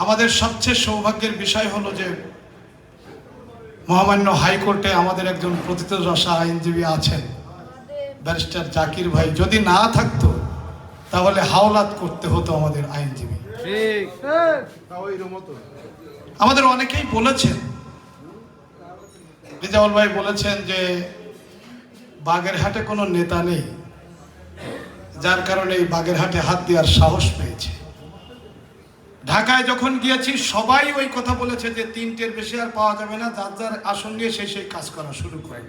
আমাদের সবচেয়ে সৌভাগ্যের বিষয় হলো যে মহামান্য হাইকোর্টে আমাদের একজন প্রথিতযশা আইনজীবী আছেন, ব্যারিস্টার জাকির ভাই। যদি না থাকতো তাহলে হাওলাত করতে হতো আমাদের আইনজীবী। আমাদের অনেকেই বলেছেন, রেজাউল ভাই বলেছেন যে বাগেরহাটে কোনো নেতা নেই, যার কারণে এই বাগেরহাটে হাত দেওয়ার সাহস পেয়েছে। ঢাকায় যখন গিয়েছি সবাই ওই কথা বলেছে যে 3টের বেশি আর পাওয়া যাবে না, যার যার আসন নিয়ে সেই কাজ করা শুরু করে।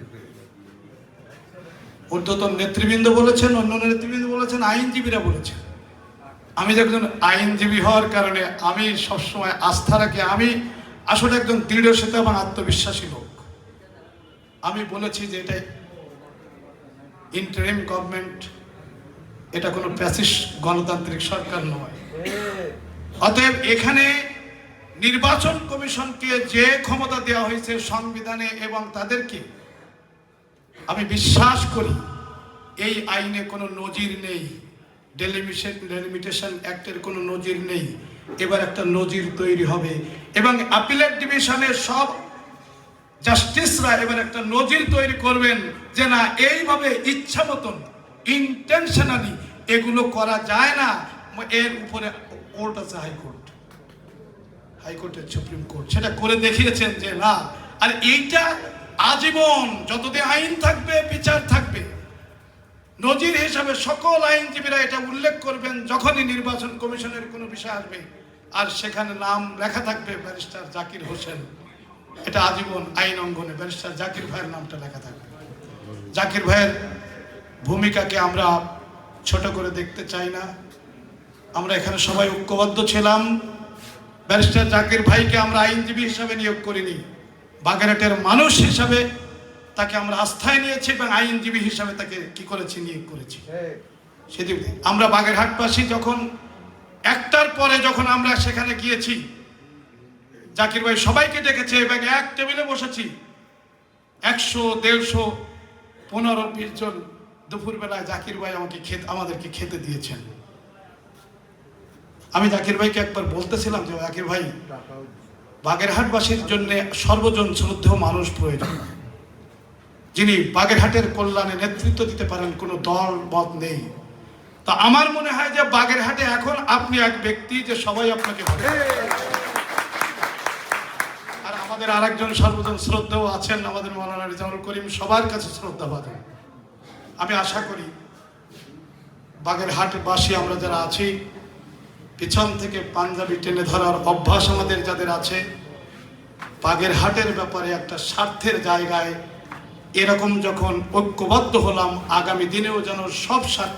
ঊর্ধ্বতন নেতৃবৃন্দ বলেছেন, অন্য নেতৃবৃন্দ বলেছেন, আইনজীবীরা বলেছেন। আমি একজন আইনজীবী হওয়ার কারণে আমি সবসময় আস্থা রাখি। আমি আসলে একজন দৃঢ়শীল এবং আত্মবিশ্বাসী লোক। আমি বলেছি যে এটা ইন্টারিম গভর্নমেন্ট, এটা কোনো ফ্যাসিস্ট গণতান্ত্রিক সরকার নয়। অতএব এখানে নির্বাচন কমিশনকে যে ক্ষমতা দেওয়া হয়েছে সংবিধানে এবং তাদেরকে, আমি বিশ্বাস করি এই আইনে কোনো নজির নেই, ডেলিমিটেশন অ্যাক্টের কোনো নজির নেই। এবার একটা নজির তৈরি হবে এবং আপিলেট ডিভিশনের সব জাস্টিসরা এবার একটা নজির তৈরি করবেন যে না, এইভাবে ইচ্ছা মতন ইন্টেনশনালি এগুলো করা যায় না। এর উপরে কোর্ট আছে, হাইকোর্টের সুপ্রিম কোর্ট সেটা করে দেখিয়েছেন যে না। আর এইটা আজীবন যতদিন আইন থাকবে বিচার থাকবে। নজির হিসাবে সকল আইনজীবীরা এটা উল্লেখ করবেন যখনই নির্বাচন কমিশনের কোনো বিষয় আসবে আর সেখানে নাম লেখা থাকবে ব্যারিস্টার জাকির হোসেন, এটা আজীবন আইন অঙ্গনে ব্যারিস্টার জাকির ভাইয়ের নামটা লেখা থাকবে। জাকির ভাইয়ের ভূমিকাকে আমরা ছোট করে দেখতে চাই না। আমরা এখানে সবাই ঐক্যবদ্ধ ছিলাম। ব্যারিস্টার জাকির ভাইকে আমরা আইনজীবী হিসাবে নিয়োগ করিনি, বাগেরহাটের মানুষ হিসাবে তাকে আমরা আস্থায় নিয়েছি এবং আইনজীবী হিসাবে তাকে কি করেছি, নিয়োগ করেছি। সেদিন আমরা বাগেরহাটবাসী যখন একটার পরে যখন আমরা সেখানে গিয়েছি, জাকির ভাই সবাইকে ডেকেছে এবং এক টেবিলে বসেছি। 100, 150, 15-20 জন দুপুরবেলায় জাকির ভাই আমাদেরকে খেতে দিয়েছেন। আমি জাকির ভাইকে একবার বলতেছিলাম যে জাকির ভাই, বাগেরহাটবাসীর জন্য সর্বজন শ্রদ্ধেয় মানুষ প্রয়োজন, যিনি বাগেরহাটের কল্যাণে নেতৃত্ব দিতে পারেন, কোনো দল মত নেই। তা আমার মনে হয় যে বাগেরহাটে এখন আপনি এক ব্যক্তি যে সবাই আপনাকে ভাবে। আর আমাদের আরেকজন সর্বজন শ্রদ্ধেয় আছেন আমাদের মাওলানা রেজাউল করিম, সবার কাছে শ্রদ্ধা পাবেন। আমি আশা করি বাগেরহাটবাসী আমরা যারা আছি, পিছন থেকে পাঞ্জাবি টেনে ধরার অভ্যাস আমাদের যাদের আছে, বাগেরহাটের ব্যাপারে একটা স্বার্থের জায়গায় এরকম যখন ঐক্যবদ্ধ হলাম, আগামী দিনেও যেন সব স্বার্থ